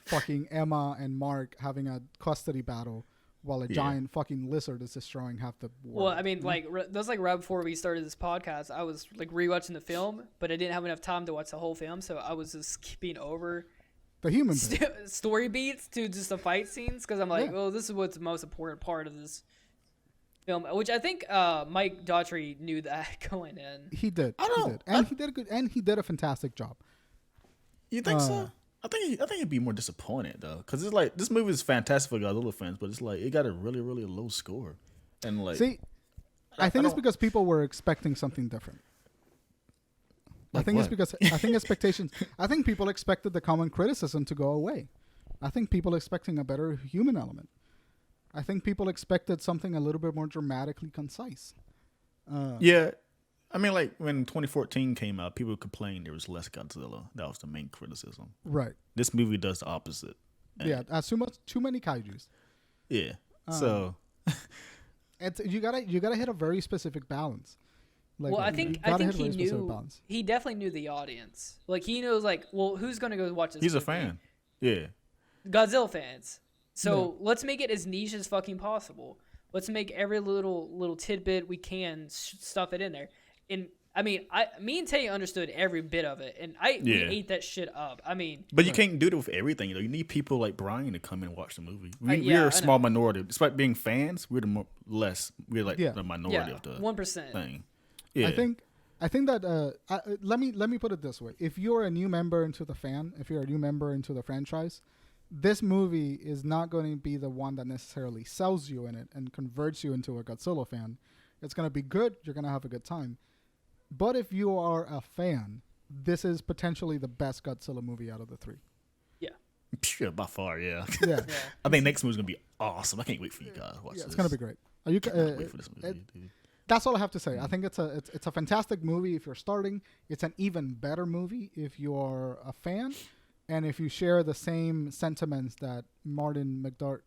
fucking Emma and Mark having a custody battle while a giant fucking lizard is destroying half the world. Well, I mean, like, that was like right before we started this podcast. I was like rewatching the film, but I didn't have enough time to watch the whole film, so I was just skipping over the human story beats to just the fight scenes because I'm like, well, this is what's the most important part of this film, which I think Mike Daughtry knew that going in. He did. He did a fantastic job. You think so? I think he'd be more disappointed though, because it's like this movie is fantastic for Godzilla fans, but it's like it got a really, really low score, and like I think it's because people were expecting something different. I think expectations. I think people expected the common criticism to go away. I think people expecting a better human element. I think people expected something a little bit more dramatically concise. Yeah. I mean, like, when 2014 came out, people complained there was less Godzilla. That was the main criticism. Right. This movie does the opposite. Yeah, too many kaijus. Yeah. So you gotta hit a very specific balance. Like, well, I think he definitely knew the audience. Like, he knows, like, well, who's gonna go watch this? He's a fan. Yeah. Godzilla fans. So let's make it as niche as fucking possible. Let's make every little tidbit we can stuff it in there. And I mean, me and Tay understood every bit of it, and we ate that shit up. I mean, but you can't do it with everything. You need people like Bryan to come and watch the movie. We're a small minority. Despite being fans, we're the minority of the 1% thing. Yeah. I think that let me put it this way: if you're a new member into the franchise, this movie is not going to be the one that necessarily sells you in it and converts you into a Godzilla fan. It's going to be good. You're going to have a good time. But if you are a fan, this is potentially the best Godzilla movie out of the 3. Yeah. Sure, by far, yeah. Yeah. I think next movie's going to be awesome. I can't wait for you guys to watch this. It's going to be great. Wait for this movie, dude. That's all I have to say. I think it's a fantastic movie if you're starting. It's an even better movie if you're a fan. And if you share the same sentiments that Martin McDart...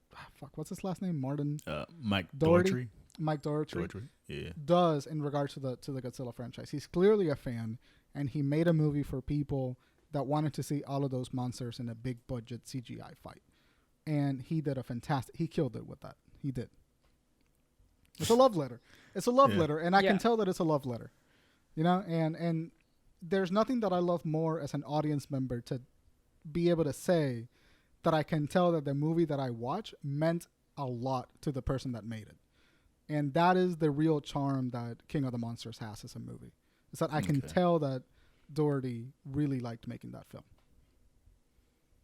what's his last name? Mike Daughtry. Mike Daughtry yeah. does in regard to the Godzilla franchise. He's clearly a fan, and he made a movie for people that wanted to see all of those monsters in a big budget CGI fight. And he did he killed it with that. He did. It's a love letter. And I can tell that it's a love letter. You know, and there's nothing that I love more as an audience member to be able to say that I can tell that the movie that I watch meant a lot to the person that made it. And that is the real charm that King of the Monsters has as a movie. Is that I can tell that Doherty really liked making that film.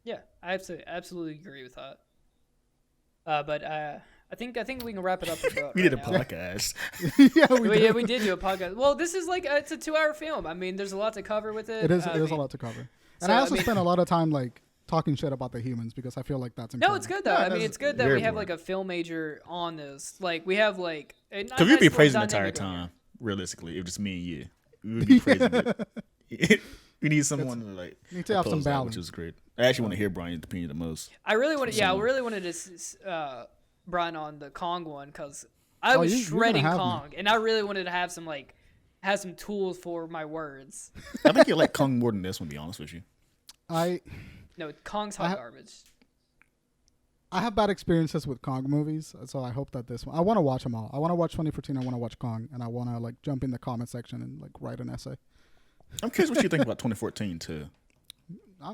Yeah, I absolutely agree with that. But I think we can wrap it up. We did a podcast. We did do a podcast. Well, this is like it's a 2-hour film. I mean, there's a lot to cover with it. It is a lot to cover. And I also spent a lot of time like talking shit about the humans because I feel like that's important. No, it's good though. I mean, it's good that we have like a film major on this. Like we have like because we'd be praising the entire time. Realistically, if just me and you, we would be praising it. We need someone to like need to have some balance, which is great. I actually want to hear Bryan's opinion the most. I really wanted to Bryan on the Kong one because I was shredding Kong, and I really wanted to have some tools for my words. I think you like Kong more than this one, to be honest with you. No, Kong's hot garbage. I have bad experiences with Kong movies, so I hope that this one. I want to watch them all. I want to watch 2014. I want to watch Kong, and I want to like jump in the comment section and like write an essay. I'm curious what you think about 2014 too.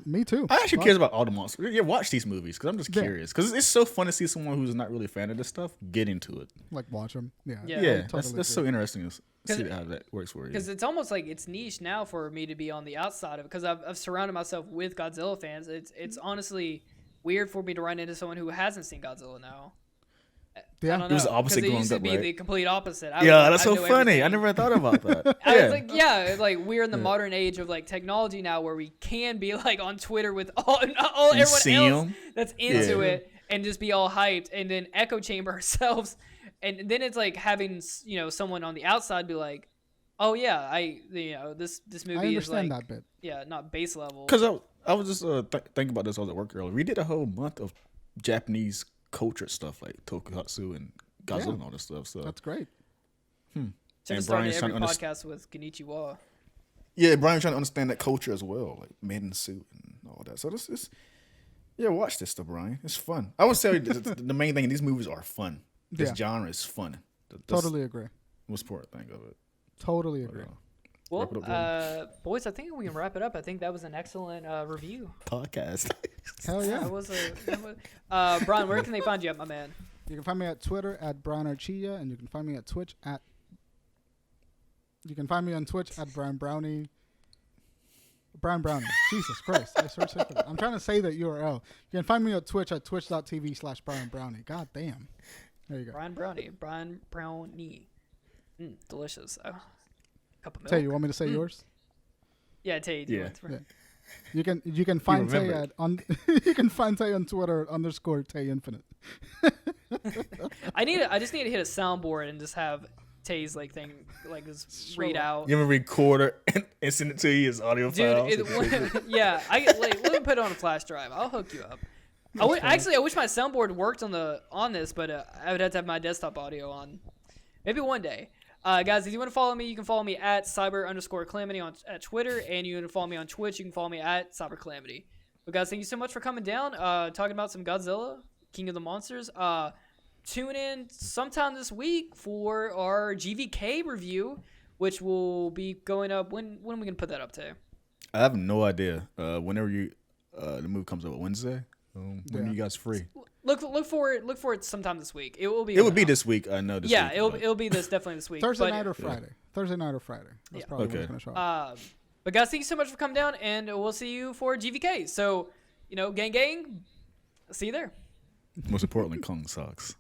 Me too. I actually care about all the monsters. Yeah, watch these movies because I'm just curious. Because it's so fun to see someone who's not really a fan of this stuff get into it. Like watch them. Yeah. That's so interesting to see how that works for you. Because it's almost like it's niche now for me to be on the outside of it. Because I've surrounded myself with Godzilla fans. It's honestly weird for me to run into someone who hasn't seen Godzilla now. Yeah, I don't know, it was the opposite growing used to up, be right? the complete opposite. That's so funny. I never thought about that. I was like, it's like we're in the modern age of like technology now, where we can be like on Twitter with all everyone else that's into it, and just be all hyped, and then echo chamber ourselves, and then it's like having someone on the outside be like, oh yeah, this movie I understand is like that bit. not base level. Because I was just thinking about this. I was at work earlier. We did a whole month of Japanese culture stuff like tokusatsu and Godzilla and all this stuff. So that's great. Should have started every podcast with Konnichiwa. Yeah, Bryan's trying to understand that culture as well, like men in suit and all that. So this is, watch this stuff, Bryan. It's fun. I would say the main thing, these movies are fun. This genre is fun. Totally agree. Most important thing of it. Totally agree. Well, boys, I think we can wrap it up. I think that was an excellent review. Podcast. Hell yeah. That was Bryan, where can they find you at, my man? You can find me at Twitter at BryanArchilla, and you can find me at Twitch at... You can find me on Twitch at BryanBrowny. BryanBrowny. Jesus Christ. I swear to God. I'm trying to say that URL. You can find me on Twitch at twitch.tv/BryanBrowny. God damn. There you go. BryanBrowny. BryanBrowny. Delicious. Cup of milk. Tay, you want me to say yours? Yeah, Tay. Yeah. You can find Tay you can find Tay on Twitter _TayInfinite. I just need to hit a soundboard and just have Tay's like thing like just read out. You ever record it and send it to you as audio files? Yeah, let me put it on a flash drive. I'll hook you up. I wish my soundboard worked on this, but I would have to have my desktop audio on. Maybe one day. Guys, if you want to follow me, you can follow me at cyber_calamity at Twitter, and you can follow me on Twitch. You can follow me at CyberCalamity. But guys, thank you so much for coming down, talking about some Godzilla, King of the Monsters. Tune in sometime this week for our GVK review, which will be going up. When are we gonna put that up to? I have no idea. Whenever the movie comes out Wednesday. When are you guys free? Look for it sometime this week. It will be. It will be this week. I know. This week, it'll be definitely this week. Thursday night or Friday. Thursday night or Friday. That's probably when it's gonna show up. But guys, thank you so much for coming down, and we'll see you for GVK. So, gang, see you there. Most importantly, Kong sucks.